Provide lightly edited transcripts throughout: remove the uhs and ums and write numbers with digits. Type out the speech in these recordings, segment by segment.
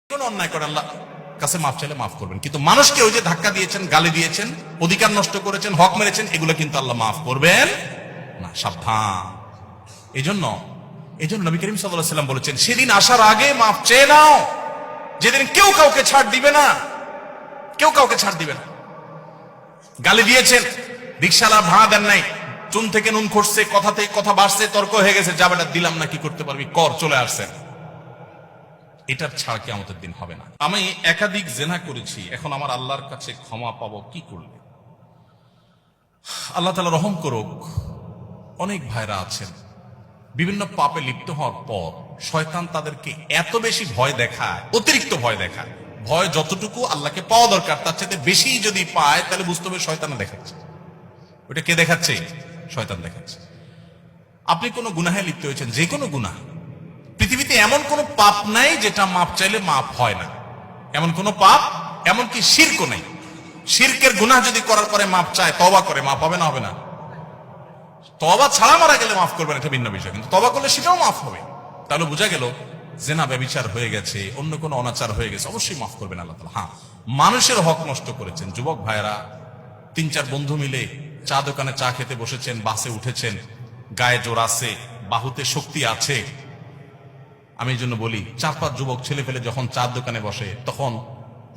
কোন অন্যায় করে আল্লাহ কাছে মাফ চাইলে মাফ করবেন, কিন্তু মানুষকে ওই যে ধাক্কা দিয়েছেন, গালি দিয়েছেন, অধিকার নষ্ট করেছেন, হক মেরেছেন, এগুলো কিন্তু আল্লাহ মাফ করবেন না। সাবধান। এই জন্য নবী করিম সাল্লাল্লাহু আলাইহি ওয়াসাল্লাম বলেছেন, সেদিন আসার আগে মাফ চেয়ে নাও, যেদিন কেউ কাউকে ছাড় দিবে না, কেউ কাউকে ছাড় দিবে না। গালি দিয়েছেন, রিকশালা ভাড়া দেন নাই, চুন থেকে নুন খসছে, কথা থেকে কথা বাড়ছে, তর্ক হয়ে গেছে, যা বেটা দিলাম না, কি করতে পারবি কর, চলে আসছেন। এটার ছাড় কিয়ামতের দিন হবে না। আমি একাধিক জেনা করেছি, এখন আমার আল্লাহর কাছে ক্ষমা পাবো কি করলে? আল্লাহ তাআলা রহম করুক। অনেক ভাইরা আছেন বিভিন্ন পাপে লিপ্ত হওয়ার পর শয়তান তাদেরকে এত বেশি ভয় দেখায়, অতিরিক্ত ভয় দেখায়। ভয় যতটুকু আল্লাহকে পাওয়া দরকার তার চাইতে বেশি যদি পায় তাহলে বুঝতে হবে শয়তানে দেখাচ্ছে। ওটা কে দেখাচ্ছে? শয়তান দেখাচ্ছে। আপনি কোনো গুনাহে লিপ্ত হয়েছেন, যে কোনো গুনাহ, পৃথিবীতে এমন কোন পাপ নাই যেটা মাপ চাইলে মাপ হয় না। এমন কোন পাপ, এমনকি শিরকও নাই। শিরকের গুনাহ যদি করার পরে মাপ চায়, তওবা করে, মাপ হবে না? হবে না? তওবা ছাড়া মারা গেলে মাফ করবেন, এটা ভিন্ন বিষয়, কিন্তু তওবা করলে সেটাও মাফ হবে। তাহলে বোঝা গেল জেনা ব্যভিচার হয়ে গেছে, অন্য কোনো অনাচার হয়ে গেছে, অবশ্যই মাফ করবেন আল্লাহ তাআলা। হ্যাঁ, মানুষের হক নষ্ট করেছেন, যুবক ভাইয়েরা 3-4 বন্ধু মিলে চা দোকানে চা খেতে বসেছেন, বাসে উঠেছেন, গায়ে জোর আছে, বাহুতে শক্তি আছে। আমি এই জন্য বলি, 4-5 যুবক ছেলে ফেলে যখন চার দোকানে বসে, তখন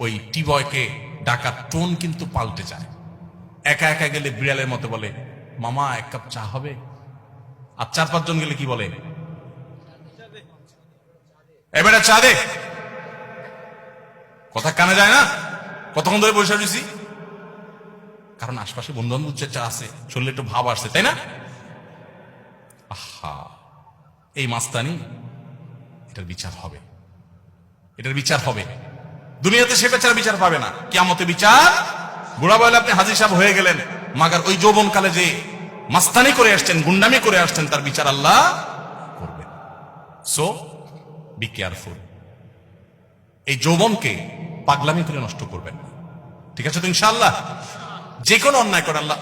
ওই টিবয়কে ডাকার টোন কিন্তু পাল্টে যায়। একা একা গেলে বিড়ালের মতো বলে, মামা 1 কাপ চা হবে? আর 4-5 জন গেলে কি বলে? এবারে চা দে। কথা কানে যায় না? কতক্ষণ ধরে বসে রয়েছি, কারণ আশপাশে বন্ধু বান্ধব চা আছে, শরীরে একটু ভাব আসছে, তাই না? আহা, এই মাস্তানি, এটার বিচার হবে, এটার বিচার হবে। দুনিয়াতে সে বেচার বিচার পাবে না, কিয়ামতে বিচার। বুড়া বয়লে আপনি হাজী সাহেব হয়ে গেলেন, মাগার ওই যৌবনকালে যে মাস্তানি করে আসছেন, গুন্ডামি করে আসছেন, তার বিচার আল্লাহ করবেন। So be careful. এই যৌবনকে পাগলামি করে নষ্ট করবেন না, ঠিক আছে তো? ইনশাআল্লাহ যে কোনো অন্যায় করে আল্লাহ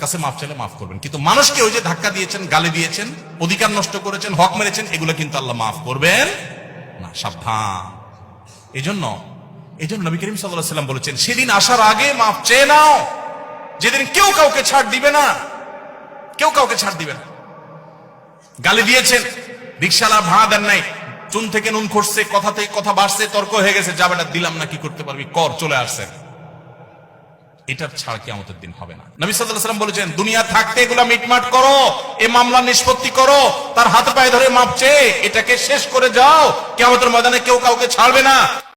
কাছে মাফ চাইলে মাফ করবেন, কিন্তু মানুষকে ওই যে ধাক্কা দিয়েছেন, গালি দিয়েছেন, অধিকার নষ্ট করেছেন, হক মেরেছেন, এগুলো কিন্তু আল্লাহ মাফ করবেন না। সাবধান। এই জন্য নবী করিম সাল্লাল্লাহু আলাইহি ওয়াসাল্লাম বলেছেন, সেদিন আসার আগে মাফ চেয়ে নাও, যেদিন কেউ কাউকে ছাড় দিবে না, কেউ কাউকে ছাড় দিবে না। গালি দিয়েছেন, রিকশালা ভাড়া দেন নাই, চুন থেকে নুন খসছে, কথা থেকে কথা বাড়ছে, তর্ক হয়ে গেছে, যা বেটা দিলাম না, কি করতে পারবি কর, চলে আসছেন। এটার ছাড় কিয়ামতের দিন হবে না। নবী সাল্লাল্লাহু আলাইহি ওয়াসাল্লাম বলেছেন, দুনিয়া থাকতে এগুলা মিটমাট করো, এই মামলা নিষ্পত্তি করো, তার হাতে পায়ে ধরে মাপ চেয়ে এটাকে শেষ করে যাও, কিয়ামতের ময়দানে কেউ কাউকে ছাড়বে না।